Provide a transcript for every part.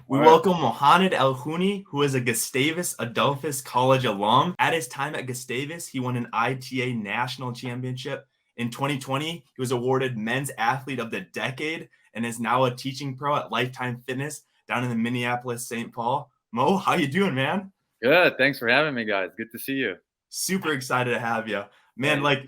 We All right. welcome Mohanad Alhouni, who is a Gustavus Adolphus College alum. At his time at Gustavus, he won an ITA National Championship. In 2020, he was awarded Men's Athlete of the Decade and is now a teaching pro at Lifetime Fitness down in the Minneapolis, St. Paul. Mo, how you doing, man? Good. Thanks for having me, guys. Good to see you. Super excited to have you. Man, Yeah.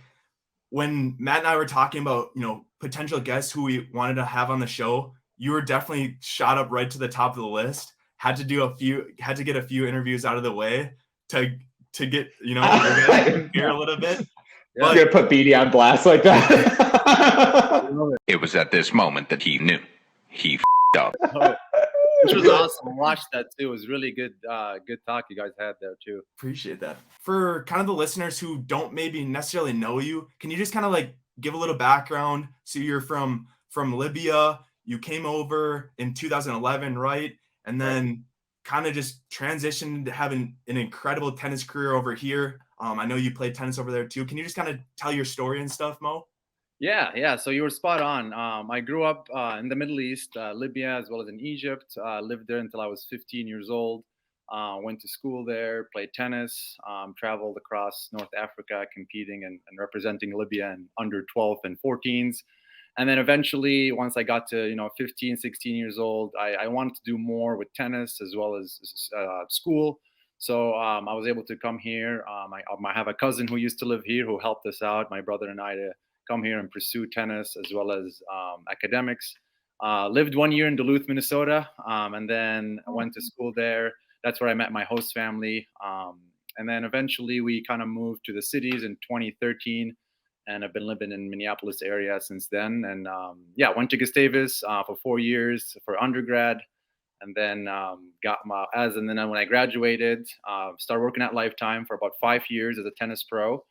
when Matt and I were talking about, potential guests who we wanted to have on the show, you were definitely shot up right to the top of the list. Had to get a few interviews out of the way to get, here a little bit. But you're gonna put BD on blast like that. It was at this moment that he knew he up. Which was awesome. I watched that too. It was really good. Good talk you guys had there too. Appreciate that. For kind of the listeners who don't maybe necessarily know you, can you just kind of give a little background? So you're from Libya. You came over in 2011, right? And then kind of just transitioned to having an incredible tennis career over here. I know you played tennis over there too. Can you just kind of tell your story and stuff, Mo? Yeah. So you were spot on. I grew up in the Middle East, Libya, as well as in Egypt. Lived there until I was 15 years old. Went to school there, played tennis, traveled across North Africa, competing and representing Libya in under 12 and 14s. And then eventually, once I got to 15, 16 years old, I wanted to do more with tennis as well as school. So I was able to come here. I have a cousin who used to live here who helped us out, my brother and I, to come here and pursue tennis as well as academics. Lived 1 year in Duluth, Minnesota, and then went to school there. That's where I met my host family. And then eventually we kind of moved to the cities in 2013. And I've been living in Minneapolis area since then. And went to Gustavus for 4 years for undergrad. And then when I graduated, started working at Lifetime for about 5 years as a tennis pro.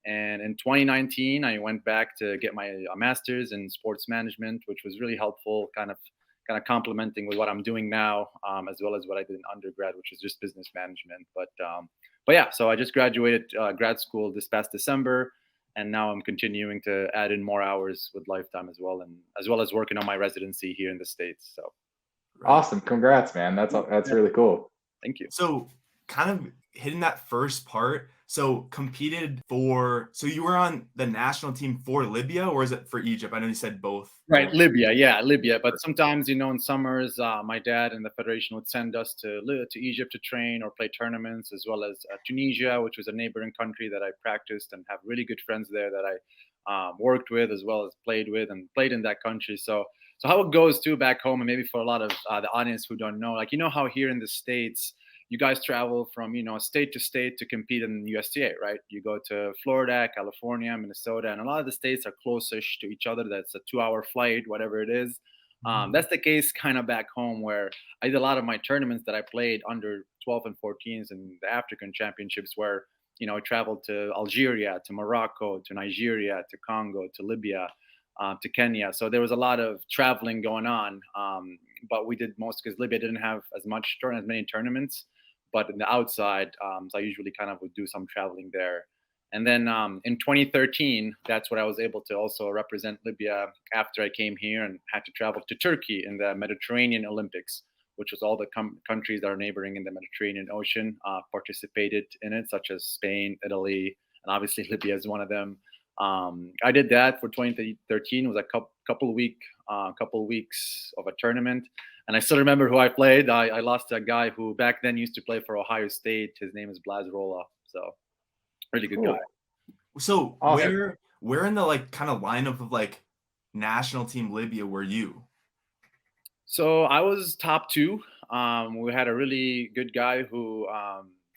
And in 2019, I went back to get my master's in sports management, which was really helpful, kind of complementing with what I'm doing now, as well as what I did in undergrad, which was just business management. But yeah, so I just graduated grad school this past December, and now I'm continuing to add in more hours with Lifetime as well, and as well as working on my residency here in the States. So awesome, congrats, man. That's really cool. Thank you. So kind of hitting that first part. So so you were on the national team for Libya, or is it for Egypt? I know you said both. Right, Libya. But sometimes, in summers, my dad and the federation would send us to Egypt to train or play tournaments, as well as Tunisia, which was a neighboring country that I practiced and have really good friends there that I worked with, as well as played with and played in that country. So how it goes too back home, and maybe for a lot of the audience who don't know, how here in the States, you guys travel from, state to state to compete in USTA, right? You go to Florida, California, Minnesota, and a lot of the states are close-ish to each other. That's a 2-hour flight, whatever it is. That's the case kind of back home, where I did a lot of my tournaments that I played under 12 and 14s and the African championships, where, I traveled to Algeria, to Morocco, to Nigeria, to Congo, to Libya, to Kenya. So there was a lot of traveling going on, but we did most because Libya didn't have as many tournaments. But in the outside, so I usually kind of would do some traveling there. And then in 2013, that's when I was able to also represent Libya after I came here and had to travel to Turkey in the Mediterranean Olympics, which was all the countries that are neighboring in the Mediterranean Ocean participated in it, such as Spain, Italy, and obviously Libya is one of them. I did that for 2013. It was a couple weeks of a tournament. And I still remember who I played. I lost to a guy who back then used to play for Ohio State. His name is Blas Rolla. So really good guy. So awesome. Where in the kind of lineup of national team Libya were you? So I was top 2. We had a really good guy who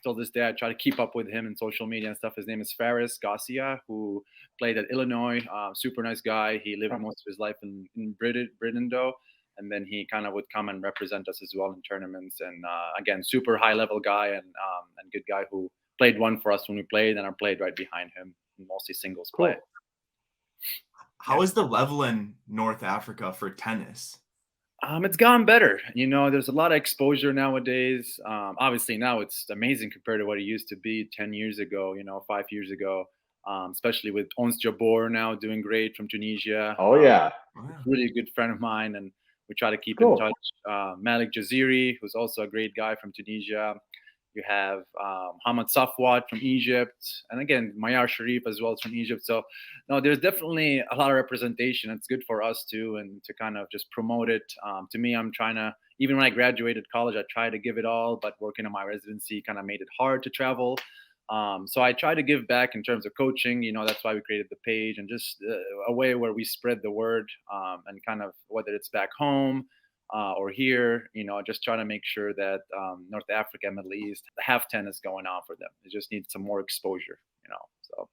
till this day I try to keep up with him in social media and stuff. His name is Faris Garcia, who played at Illinois. Super nice guy. He lived most of his life in Britain, though. And then he kind of would come and represent us as well in tournaments. And again, super high level guy and good guy who played one for us when we played, and I played right behind him, mostly singles play. How is the level in North Africa for tennis? It's gone better. There's a lot of exposure nowadays. Obviously now it's amazing compared to what it used to be 10 years ago, 5 years ago, especially with Ons Jabeur now doing great from Tunisia. Oh, yeah. Really good friend of mine. And We try to keep in Cool. touch. Malik Jaziri, who's also a great guy from Tunisia. You have Hamad Safwat from Egypt, and again Mayar Sharif as well from Egypt. So no, there's definitely a lot of representation. It's good for us too, and to kind of just promote it. To me, I'm trying to, even when I graduated college, I tried to give it all, but working on my residency kind of made it hard to travel. So I try to give back in terms of coaching. That's why we created the page, and just a way where we spread the word, and kind of whether it's back home or here, just trying to make sure that North Africa, Middle East have tennis going on for them. They just need some more exposure.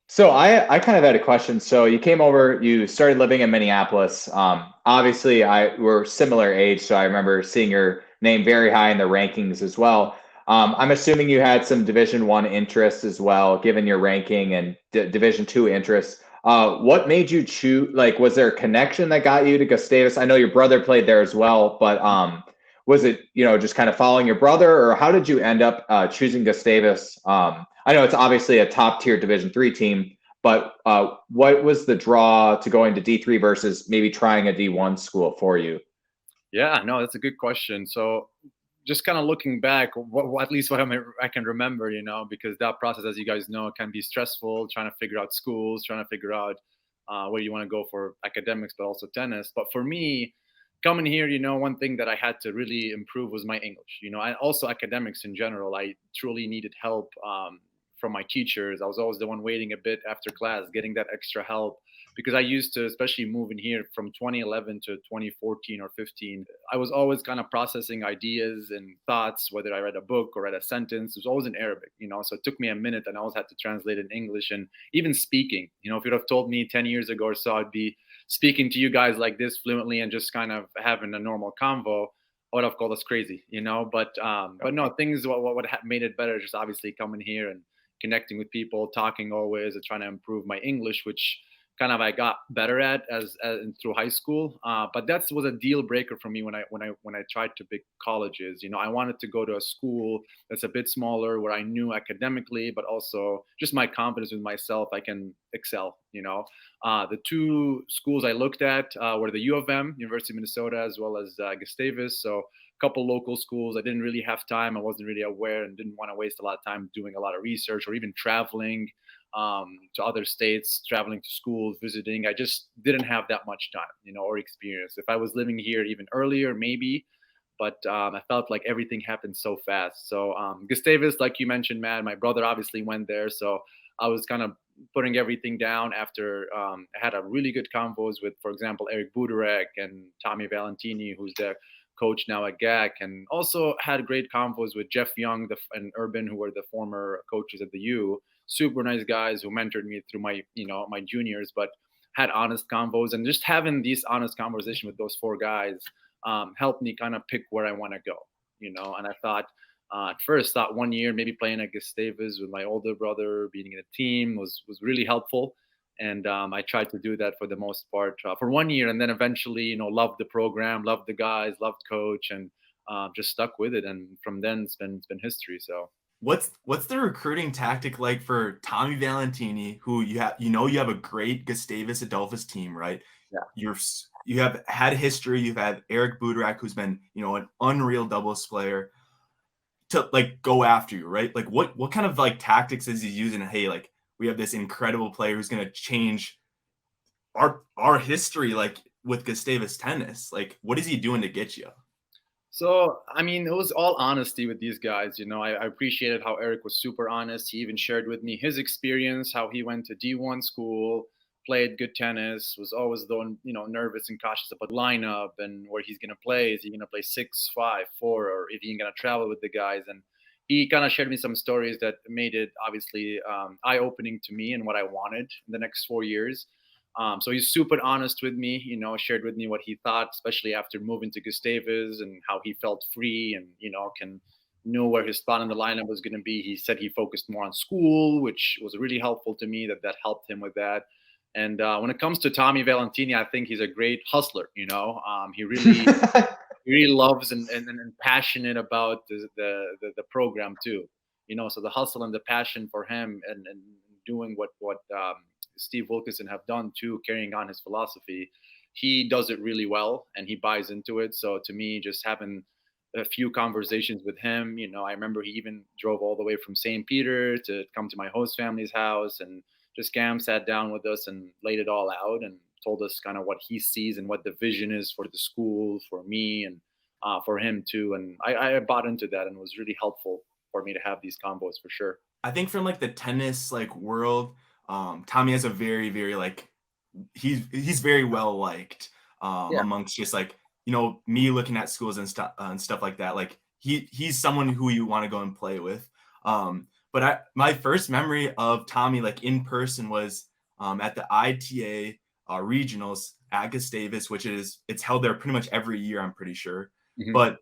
So I kind of had a question. So you came over, you started living in Minneapolis. Obviously, we're similar age, so I remember seeing your name very high in the rankings as well. I'm assuming you had some Division I interests as well, given your ranking, and Division II interests. What made you choose? Like, was there a connection that got you to Gustavus? I know your brother played there as well, but was it just kind of following your brother, or how did you end up choosing Gustavus? I know it's obviously a top tier Division III team, but what was the draw to going to D3 versus maybe trying a D1 school for you? Yeah, no, that's a good question. So just kind of looking back, at least what I can remember, because that process, as you guys know, can be stressful, trying to figure out schools, trying to figure out where you want to go for academics, but also tennis. But for me, coming here, one thing that I had to really improve was my English, and also academics in general. I truly needed help from my teachers. I was always the one waiting a bit after class, getting that extra help, because I used to, especially moving here from 2011 to 2014 or 15, I was always kind of processing ideas and thoughts, whether I read a book or read a sentence. It was always in Arabic, so it took me a minute, and I always had to translate in English. And even speaking, if you'd have told me 10 years ago or so I'd be speaking to you guys like this fluently and just kind of having a normal convo, I would have called us crazy, but no, things, what made it better, just obviously coming here and connecting with people, talking always, and trying to improve my English, which kind of I got better at as through high school. But that was a deal breaker for me when I tried to pick colleges. I wanted to go to a school that's a bit smaller, where I knew academically, but also just my confidence with myself, I can excel. The two schools I looked at were the U of M, University of Minnesota, as well as Gustavus. So a couple local schools. I didn't really have time. I wasn't really aware and didn't want to waste a lot of time doing a lot of research or even traveling to other states, traveling to schools, visiting. I just didn't have that much time, or experience. If I was living here even earlier, maybe, but I felt like everything happened so fast. So Gustavus, like you mentioned, Matt, my brother obviously went there. So I was kind of putting everything down after I had a really good convos with, for example, Eric Buderek and Tommy Valentini, who's the coach now at GAC, and also had great convos with Jeff Young and Urban, who were the former coaches at the U. Super nice guys who mentored me through my juniors, but had honest convos, and just having these honest conversations with those four guys helped me kind of pick where I want to go, and I thought at first 1 year maybe playing at Gustavus with my older brother, being in a team was really helpful. And I tried to do that for the most part for 1 year, and then eventually, loved the program, loved the guys, loved coach, and just stuck with it. And from then it's been history. So what's the recruiting tactic like for Tommy Valentini, who you have a great Gustavus Adolphus team, right? Yeah. You have had history. You've had Eric Buderek, who's been an unreal doubles player, to like go after you, right? Like what kind of like tactics is he using? Hey, like, we have this incredible player who's going to change our history, like with Gustavus tennis. Like, what is he doing to get you? So, I mean, it was all honesty with these guys. I appreciated how Eric was super honest. He even shared with me his experience, how he went to D1 school, played good tennis, was always though, nervous and cautious about lineup and where he's going to play. Is he going to play 6, 5, 4, or if he's going to travel with the guys? And he kind of shared me some stories that made it obviously eye-opening to me and what I wanted in the next 4 years. So he's super honest with me, shared with me what he thought, especially after moving to Gustavus, and how he felt free and, knew where his spot in the lineup was going to be. He said he focused more on school, which was really helpful to me, that helped him with that. And when it comes to Tommy Valentini, I think he's a great hustler. He really really loves and passionate about the program too. So the hustle and the passion for him and doing what Steve Wilkinson have done too, carrying on his philosophy, he does it really well and he buys into it. So to me, just having a few conversations with him, I remember he even drove all the way from St. Peter to come to my host family's house, and just Cam sat down with us and laid it all out and told us kind of what he sees and what the vision is for the school, for me, and for him too. And I bought into that, and it was really helpful for me to have these combos for sure. I think from like the tennis like world, Tommy has a very, very like he's very well liked Yeah. amongst just like me looking at schools and stuff like that. Like he's someone who you want to go and play with. But my first memory of Tommy like in person was at the ITA regionals at Gustavus, which it's held there pretty much every year, I'm pretty sure. Mhm. But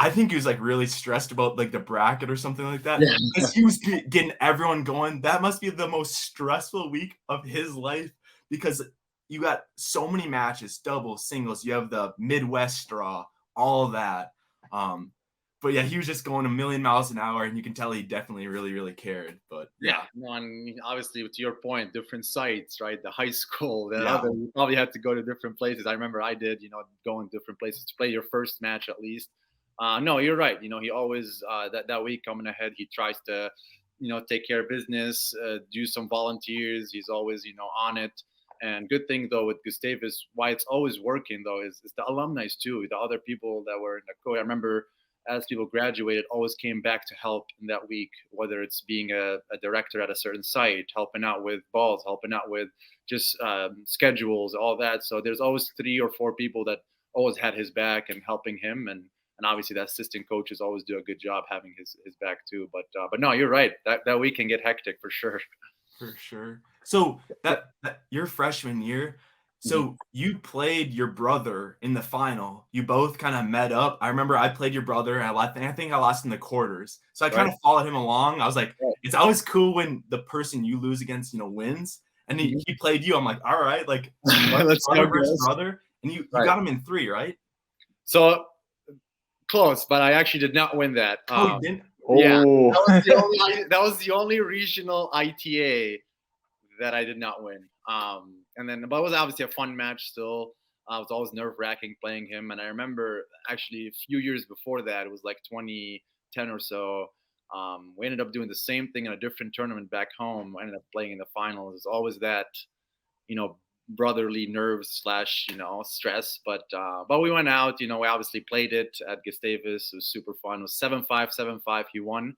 I think he was like really stressed about like the bracket or something like that. Yeah. Because he was getting everyone going. That must be the most stressful week of his life, because you got so many matches, doubles, singles. You have the Midwest draw, all of that. But yeah, he was just going a million miles an hour, and you can tell he definitely really, really cared. But Yeah, no, and obviously, to your point, different sites, right? The high school, the Yeah. other, you probably had to go to different places. I remember I did, going different places to play your first match at least. No, you're right. He always that week coming ahead, he tries to, take care of business, do some volunteers. He's always, on it. And good thing though with Gustavus, why it's always working though is the alumni too, the other people that were in the coach. I remember as people graduated, always came back to help in that week, whether it's being a director at a certain site, helping out with balls, helping out with just schedules, all that. So there's always 3 or 4 people that always had his back and helping him. And obviously the assistant coaches always do a good job having his back too. But no, you're right. That week can get hectic for sure. For sure. So that your freshman year, so you played your brother in the final. You both kind of met up. I remember I played your brother, and I think I lost in the quarters. So I kind of followed him along. I was like, it's always cool when the person you lose against, wins. And he played you. I'm like, all right, like Let's brother go, versus guys. brother. And you got him in 3, right? So close, but I actually did not win that. Oh, you didn't? Yeah, Oh. that was the only regional ITA that I did not win. But it was obviously a fun match still. It was always nerve-wracking playing him. And I remember actually a few years before that, it was like 2010 or so, we ended up doing the same thing in a different tournament back home. I ended up playing in the finals. It's always that, brotherly nerves / stress. But we went out, we obviously played it at Gustavus. It was super fun. It was 7-5, 7-5. He won.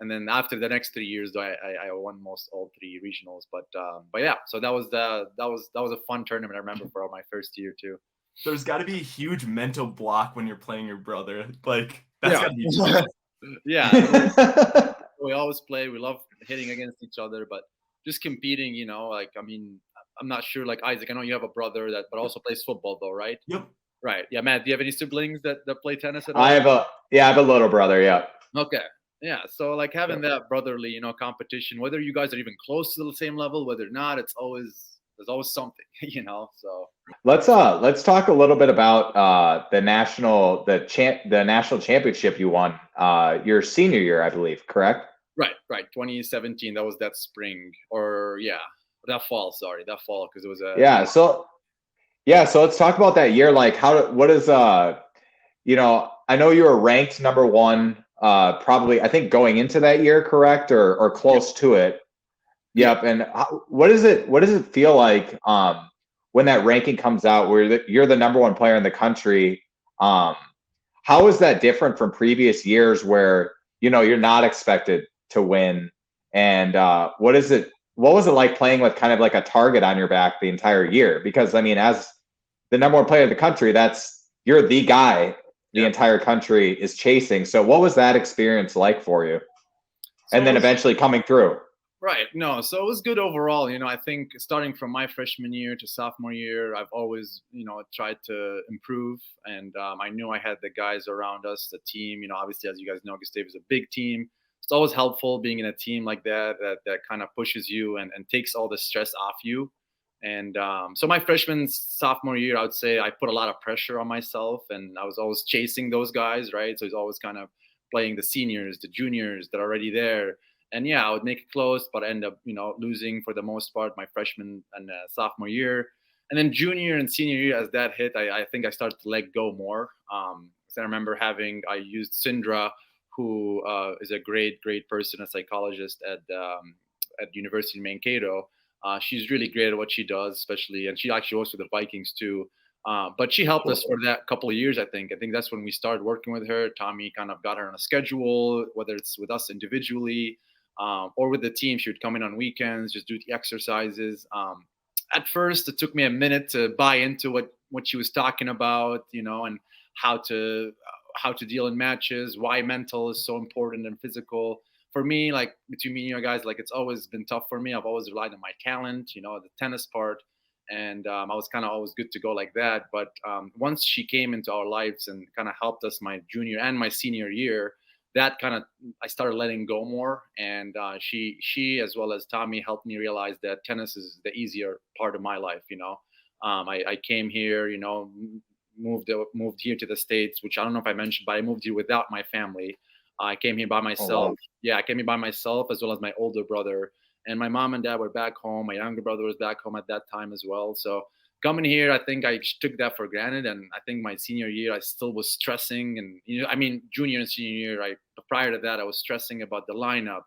And then after the next 3 years, though, I won all 3 regionals. But yeah, so that was a fun tournament. I remember for my first year too. There's got to be a huge mental block when you're playing your brother. Like that's got to be tough. Yeah. We always play. We love hitting against each other, but just competing, I'm not sure. Like Isaac, I know you have a brother but also plays football, though, right? Yep. Right. Yeah, Matt. Do you have any siblings that play tennis at all? I have a little brother. Yeah. Okay. Yeah. So like having that brotherly, competition, whether you guys are even close to the same level, whether or not, there's always something, So Let's talk a little bit about the national championship you won your senior year, I believe, correct? Right. 2017. That was that spring, or that fall. Sorry, that fall, because it was So let's talk about that year. Like, I know you were ranked number 1, probably, I think, going into that year, correct, or close to it. Yep. And what does it feel like when that ranking comes out, where you're the number 1 player in the country? How is that different from previous years where you're not expected to win? And what was it like playing with kind of like a target on your back the entire year? Because as the number 1 player in the country, you're the guy the entire country is chasing. So what was that experience like for you? And then eventually coming through. Right. No, so it was good overall. I think starting from my freshman year to sophomore year, I've always, tried to improve. And I knew I had the guys around us, the team. Obviously, as you guys know, Gustavus is a big team. It's always helpful being in a team like that kind of pushes you and takes all the stress off you. And so my freshman, sophomore year, I would say I put a lot of pressure on myself, and I was always chasing those guys, right? So it's always kind of playing the seniors, the juniors that are already there, And yeah, I would make it close, but I end up, losing for the most part my freshman and sophomore year. And then junior and senior year, as that hit, I think I started to let go more. So I remember I used Sindra, who is a great person, a psychologist at University of Mankato. She's really great at what she does, especially, and she actually works with the Vikings too. But she helped us for that couple of years, I think. I think that's when we started working with her. Tommy kind of got her on a schedule, whether it's with us individually or with the team. She would come in on weekends, just do the exercises. At first, it took me a minute to buy into what she was talking about, and how to deal in matches, why mental is so important and physical. For me, like between me and you guys, like it's always been tough for me. I've always relied on my talent, the tennis part, and I was kind of always good to go like that. But once she came into our lives and kind of helped us my junior and my senior year, that kind of I started letting go more, and she as well as Tommy helped me realize that tennis is the easier part of my life. I came here, moved here to the States, which I don't know if I mentioned, but I moved here without my family. I came here by myself. Oh, wow. Yeah, I came here by myself as well as my older brother, and my mom and dad were back home. My younger brother was back home at that time as well. So coming here, I think I took that for granted, and I think my senior year I still was stressing, and junior and senior year, prior to that I was stressing about the lineup,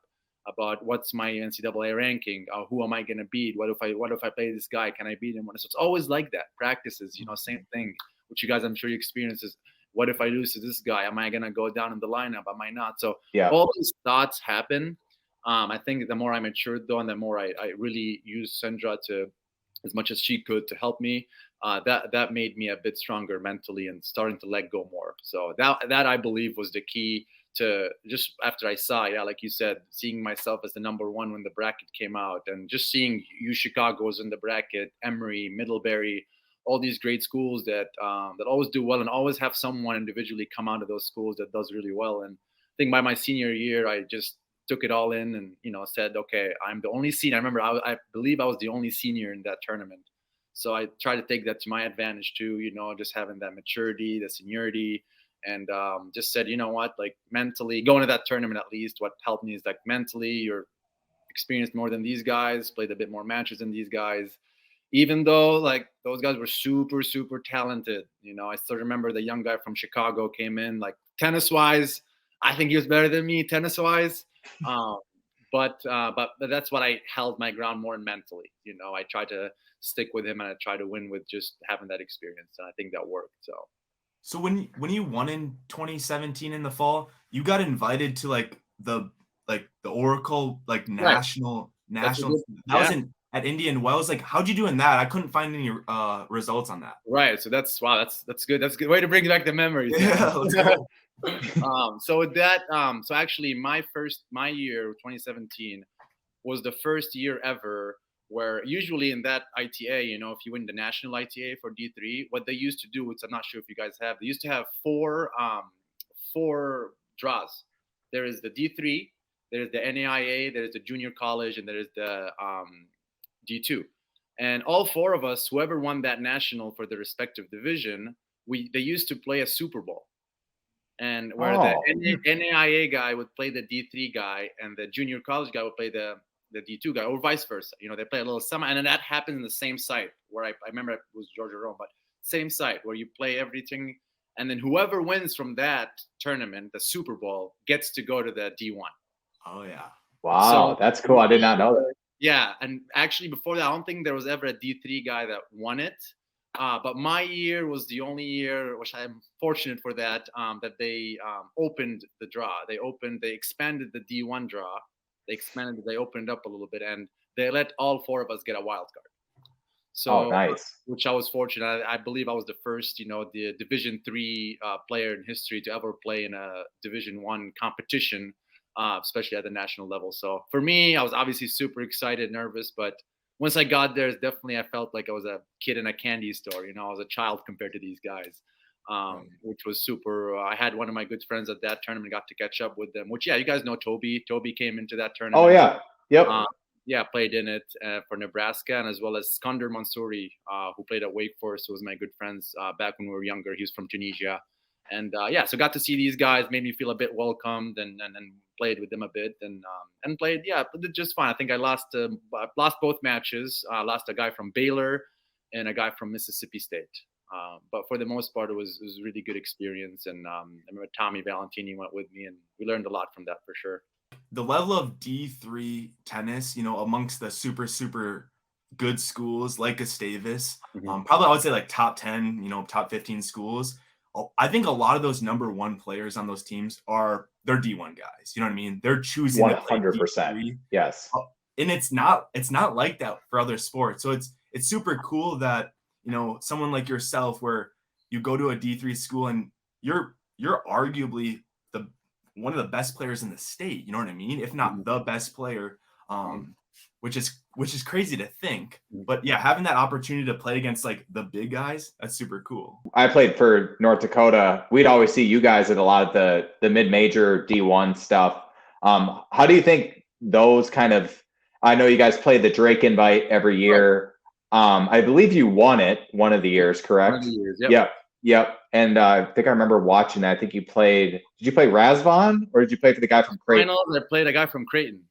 about what's my NCAA ranking, who am I going to beat, what if I play this guy, can I beat him? So it's always like that. Practices, same thing, which you guys I'm sure you experience is, what if I lose to this guy? Am I going to go down in the lineup? Am I not? So all these thoughts happen. I think the more I matured though, and the more I really used Sandra to as much as she could to help me, that made me a bit stronger mentally and starting to let go more. So that I believe was the key to, just after I saw, like you said, seeing myself as the number one when the bracket came out, and just seeing Chicago's in the bracket, Emory, Middlebury, all these great schools that always do well and always have someone individually come out of those schools that does really well. And I think by my senior year, I just took it all in and, said, okay, I'm the only senior. I remember I believe I was the only senior in that tournament. So I tried to take that to my advantage too, just having that maturity, the seniority, and just said, what, like mentally going to that tournament, at least what helped me is like mentally you're experienced more than these guys, played a bit more matches than these guys, even though like those guys were super, super talented. I still remember the young guy from Chicago came in, like tennis wise, I think he was better than me tennis wise. But that's what I held my ground more mentally. I tried to stick with him and I tried to win with just having that experience. And I think that worked. So when you won in 2017 in the fall, you got invited to the Oracle national that was at Indian Wells. Like, how'd you do in that? I couldn't find any results on that. Right. So that's good. That's a good way to bring back the memories. Yeah. Let's go. So with that, so actually my year 2017 was the first year ever where usually in that ITA, if you win the national ITA for D3, what they used to do, which I'm not sure if you guys have, they used to have four draws. There is the D3, there is the NAIA, there is the junior college, and there is the D2. And all four of us, whoever won that national for the respective division, they used to play a Super Bowl. And where the NAIA guy would play the D3 guy and the junior college guy would play the D2 guy, or vice versa. They play a little semi, and then that happened in the same site where I remember it was Georgia Rome, but same site where you play everything. And then whoever wins from that tournament, the Super Bowl, gets to go to the D1. Oh, yeah. Wow, that's cool. I did not know that. Yeah, and actually before that, I don't think there was ever a D3 guy that won it. But my year was the only year, which I'm fortunate for that they opened the draw. They expanded the D1 draw. They opened up a little bit, and they let all four of us get a wild card. So, nice. Which I was fortunate. I believe I was the first, the Division III player in history to ever play in a Division I competition, especially at the national level. So for me, I was obviously super excited, nervous, but once I got there, definitely I felt like I was a kid in a candy store. I was a child compared to these guys, which was super. I had one of my good friends at that tournament, got to catch up with them, which, you guys know Toby. Toby came into that tournament. Oh, yeah. Yep. Played in it for Nebraska, and as well as Skander Mansouri, who played at Wake Forest, who was my good friends back when we were younger. He was from Tunisia. And so got to see these guys, made me feel a bit welcomed and played with them a bit and played, did just fine. I think I lost both matches. I lost a guy from Baylor and a guy from Mississippi State. But for the most part, it was a really good experience. And I remember Tommy Valentini went with me, and we learned a lot from that for sure. The level of D3 tennis, amongst the super, super good schools like Gustavus, probably I would say like top 10, top 15 schools. I think a lot of those number one players on those teams they're D1 guys. You know what I mean? They're choosing 100%. D3. Yes. And it's not like that for other sports. So it's super cool that, someone like yourself, where you go to a D3 school and you're arguably one of the best players in the state, you know what I mean? If not the best player, which is crazy to think. But yeah, having that opportunity to play against like the big guys, that's super cool. I played for North Dakota. We'd always see you guys at a lot of the mid-major D1 stuff. How do you think those kind of, I know you guys played the Drake Invite every year. I believe you won it one of the years, correct? One of the years, Yep. And I think I remember watching that. I think did you play Razvan or did you play for the guy from Creighton? Finals, I played a guy from Creighton.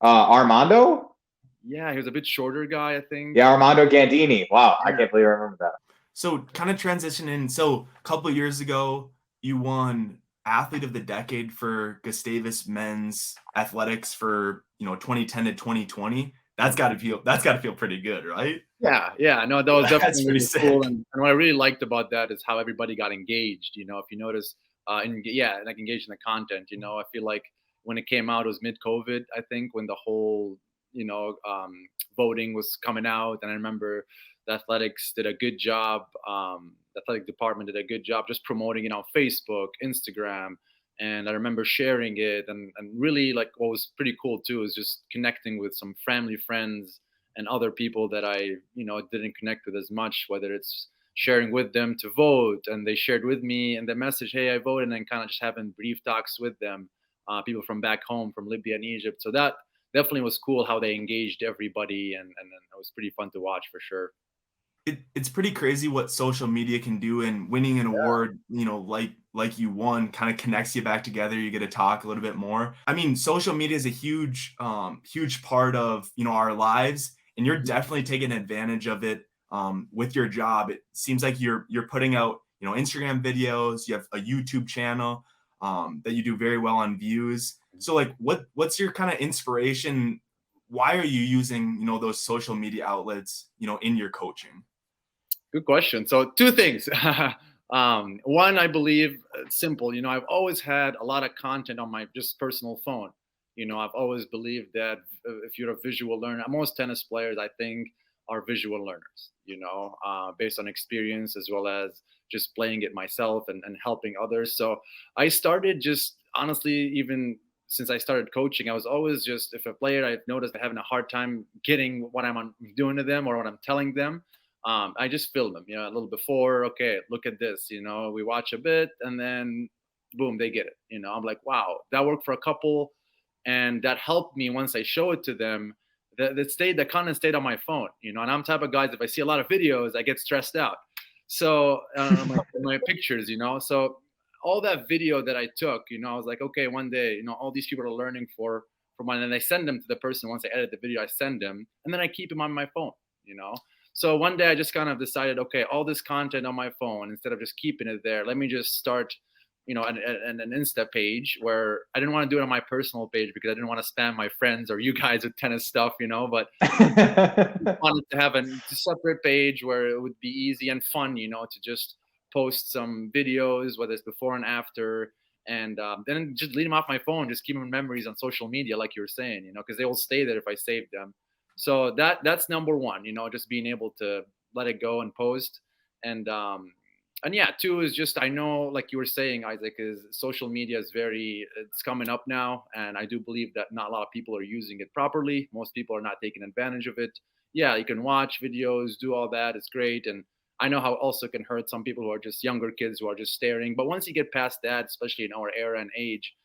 Armando? Yeah, he was a bit shorter guy, I think. Yeah, Armando Gandini. Wow, yeah. I can't believe I remember that. So kind of transitioning. So a couple of years ago, you won Athlete of the Decade for Gustavus Men's Athletics for 2010 to 2020. That's got to feel pretty good, right? Yeah. No, that was definitely really cool. Sick. And what I really liked about that is how everybody got engaged. If you notice, like engaged in the content. I feel like when it came out, it was mid-COVID. I think when the whole voting was coming out, and I remember the athletics did a good job. The athletic department did a good job just promoting it on Facebook, Instagram. And I remember sharing it, and really like what was pretty cool too is just connecting with some family friends and other people that I didn't connect with as much, whether it's sharing with them to vote, and they shared with me and the message, hey, I voted, and then kind of just having brief talks with them, people from back home, from Libya and Egypt. So that definitely was cool how they engaged everybody, and it was pretty fun to watch for sure. It's pretty crazy what social media can do, and winning an award, like you won, kind of connects you back together. You get to talk a little bit more. I mean, social media is a huge part of, our lives, and you're definitely taking advantage of it with your job. It seems like you're putting out, Instagram videos, you have a YouTube channel that you do very well on views. So like, what's your kind of inspiration? Why are you using, those social media outlets, in your coaching? Good question. So two things. One, I believe simple. I've always had a lot of content on my just personal phone. I've always believed that if you're a visual learner, most tennis players, I think, are visual learners, based on experience as well as just playing it myself and helping others. So I started just honestly, even since I started coaching, I was always just, if a player I've noticed they're having a hard time getting what I'm doing to them or what I'm telling them, I just film them, a little before, okay, look at this, we watch a bit and then boom, they get it. I'm like, wow, that worked for a couple. And that helped me once I show it to them, that content stayed on my phone, and I'm type of guys, if I see a lot of videos, I get stressed out. So my pictures, so all that video that I took, I was like, okay, one day, all these people are learning from mine, and I send them to the person. Once I edit the video, I send them, and then I keep them on my phone, So one day I just kind of decided, okay, all this content on my phone, instead of just keeping it there, let me just start, an Insta page where I didn't want to do it on my personal page because I didn't want to spam my friends or you guys with tennis stuff, but I wanted to have a separate page where it would be easy and fun, to just post some videos, whether it's before and after, and then just delete them off my phone, just keep them in memories on social media, like you were saying, because they will stay there if I save them. So that's number one, just being able to let it go and post. And yeah, two is just, I know, like you were saying, Isaac, is social media is it's coming up now. And I do believe that not a lot of people are using it properly. Most people are not taking advantage of it. Yeah, you can watch videos, do all that. It's great. And I know how it also can hurt some people who are just younger kids who are just staring. But once you get past that, especially in our era and age,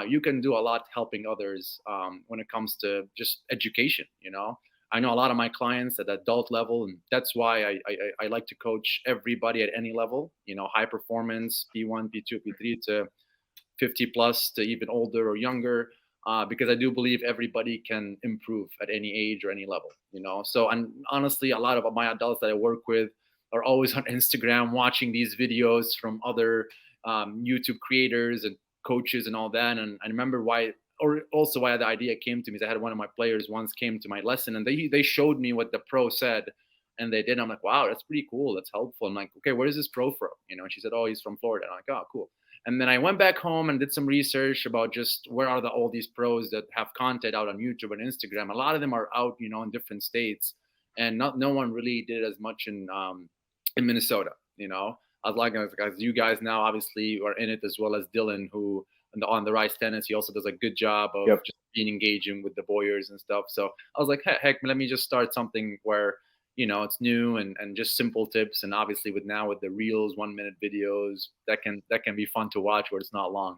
you can do a lot helping others when it comes to just education. I know a lot of my clients at the adult level, and that's why I like to coach everybody at any level, high performance, P1, P2, P3 to 50 plus to even older or younger, because I do believe everybody can improve at any age or any level, So, and honestly, a lot of my adults that I work with are always on Instagram watching these videos from other YouTube creators and coaches and all that. And I remember why the idea came to me is I had one of my players once came to my lesson and they showed me what the pro said and they did. I'm like, wow, that's pretty cool. That's helpful. I'm like, okay, where is this pro from? And she said, oh, he's from Florida. I'm like, oh, cool. And then I went back home and did some research about just where are all these pros that have content out on YouTube and Instagram. A lot of them are out, in different states, and no one really did as much in Minnesota. As like as you guys now obviously are in it, as well as Dylan, who on the Rise Tennis, he also does a good job of just being engaging with the Boyers and stuff. So I was like, heck, let me just start something where it's new and just simple tips. And obviously with the reels, 1 minute videos, that can be fun to watch where it's not long,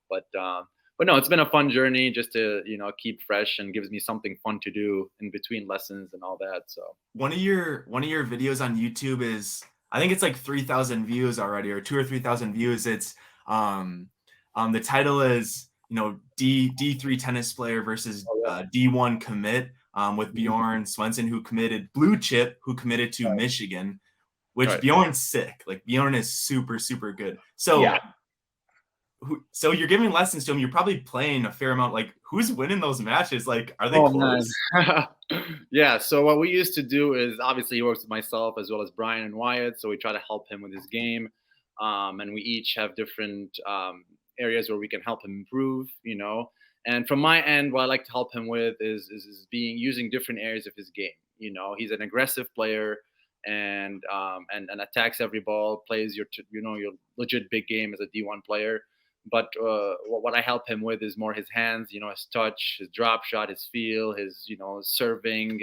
but no, it's been a fun journey just to, keep fresh, and gives me something fun to do in between lessons and all that. So one of your videos on YouTube is, I think it's like 3,000 views already, or 2,000 or 3,000 views. It's the title is, D3 tennis player versus D1 commit, with Bjorn Svensson, who committed blue chip, who committed to Michigan, which Bjorn's sick. Like Bjorn is super, super good. So, so you're giving lessons to him. You're probably playing a fair amount. Like, who's winning those matches? Like, are they close? Yeah. So what we used to do is, obviously he works with myself as well as Brian and Wyatt. So we try to help him with his game. And we each have different areas where we can help him improve, And from my end, what I like to help him with is using different areas of his game. He's an aggressive player and attacks every ball, plays your legit big game as a D1 player. But what I help him with is more his hands, his touch, his drop shot, his feel, his, serving,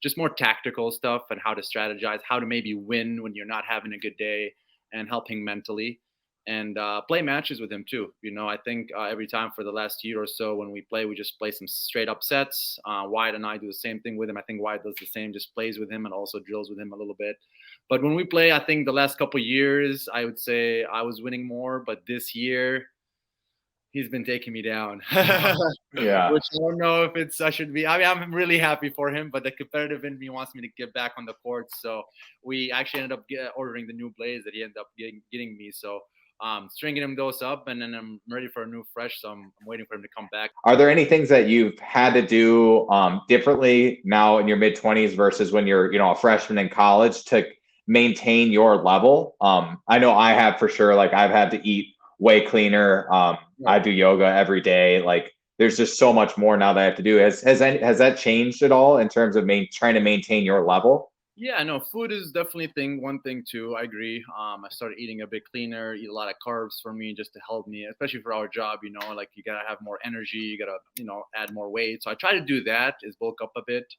just more tactical stuff, and how to strategize, how to maybe win when you're not having a good day, and helping mentally, and play matches with him too. I think every time for the last year or so when we play, we just play some straight up sets. Wyatt and I do the same thing with him. I think Wyatt does the same, just plays with him and also drills with him a little bit. But when we play, I think the last couple of years, I would say I was winning more. But this year, he's been taking me down. Yeah. Which I don't know if I should be. I mean, I'm really happy for him, but the competitive in me wants me to get back on the court. So we actually ended up ordering the new blades that he ended up getting me. So stringing him those up, and then I'm ready for a new fresh. So I'm waiting for him to come back. Are there any things that you've had to do differently now in your mid-20s versus when you're, a freshman in college to maintain your level? I know I have for sure. Like, I've had to eat way cleaner. I do yoga every day. Like, there's just so much more now that I have to do. Has that changed at all in terms of trying to maintain your level? Yeah, no, food is definitely one thing too. I agree. I started eating a bit cleaner, eat a lot of carbs for me just to help me, especially for our job, like you gotta have more energy, you gotta, add more weight. So I try to do that, is bulk up a bit.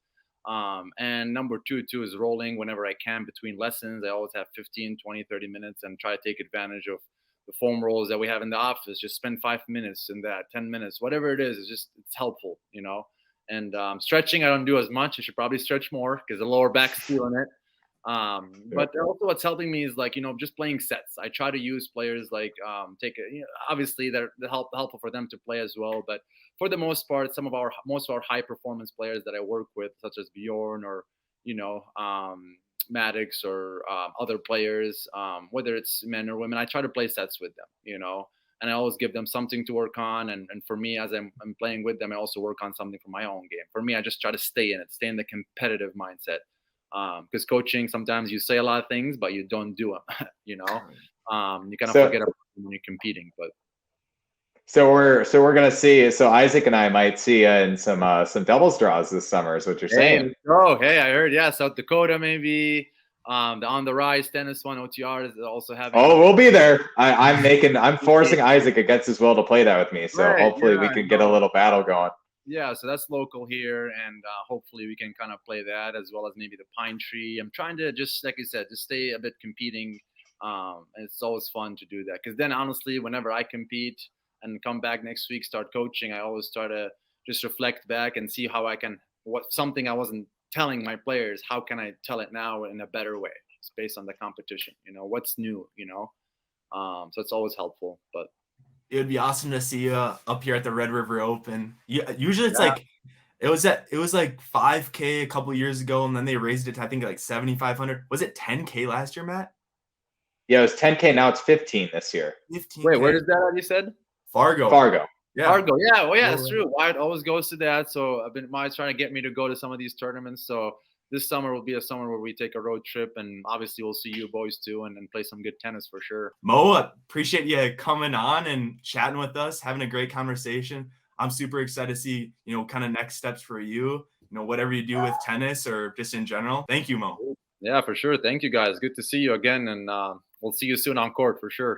And number two too is rolling whenever I can between lessons. I always have 15, 20, 30 minutes and try to take advantage of the foam rolls that we have in the office. Just spend 5 minutes in that, 10 minutes, whatever it is. It's helpful, And stretching, I don't do as much. I should probably stretch more because the lower back's feeling it. But also what's helping me is like, just playing sets. I try to use players like obviously they're helpful for them to play as well. But for the most part, most of our high performance players that I work with, such as Bjorn or, Maddox or other players, whether it's men or women, I try to play sets with them, and I always give them something to work on. And for me, as I'm playing with them, I also work on something for my own game. For me, I just try to stay in the competitive mindset. Because coaching, sometimes you say a lot of things, but you don't do them, you kind of forget about them when you're competing. But so we're gonna see. So Isaac and I might see you in some doubles draws this summer. Is what you're saying? Oh, hey, I heard. Yeah, South Dakota maybe. The On the Rise tennis one, OTR is also having. Oh, we'll be there. I'm forcing Isaac against his will to play that with me. So hopefully we can get a little battle going. Yeah, so that's local here, and hopefully we can kind of play that as well as maybe the Pine Tree. I'm trying to just, like you said, just stay a bit competing. And it's always fun to do that because then honestly, whenever I compete and come back next week, start coaching, I always try to just reflect back and see how I can, something I wasn't telling my players, how can I tell it now in a better way? It's based on the competition, what's new, so it's always helpful. But It would be awesome to see you up here at the Red River Open. Usually it's Yeah. like it was like 5K a couple years ago, and then they raised it to I think like 7,500. Was it 10K last year, Matt? Yeah, it was 10K. Now it's 15 this year. 15K. Wait, where is that at, you said? Fargo. Fargo. Yeah. Fargo. Yeah, well, yeah, that's Yeah. true. Wyatt always goes to that. So Wyatt's trying to get me to go to some of these tournaments. So this summer will be a summer where we take a road trip, and obviously we'll see you boys too, and play some good tennis for sure. Mo, appreciate you coming on and chatting with us, having a great conversation. I'm super excited to see, kind of next steps for you, whatever you do with tennis or just in general. Thank you, Mo. Yeah, for sure. Thank you, guys. Good to see you again, and we'll see you soon on court for sure.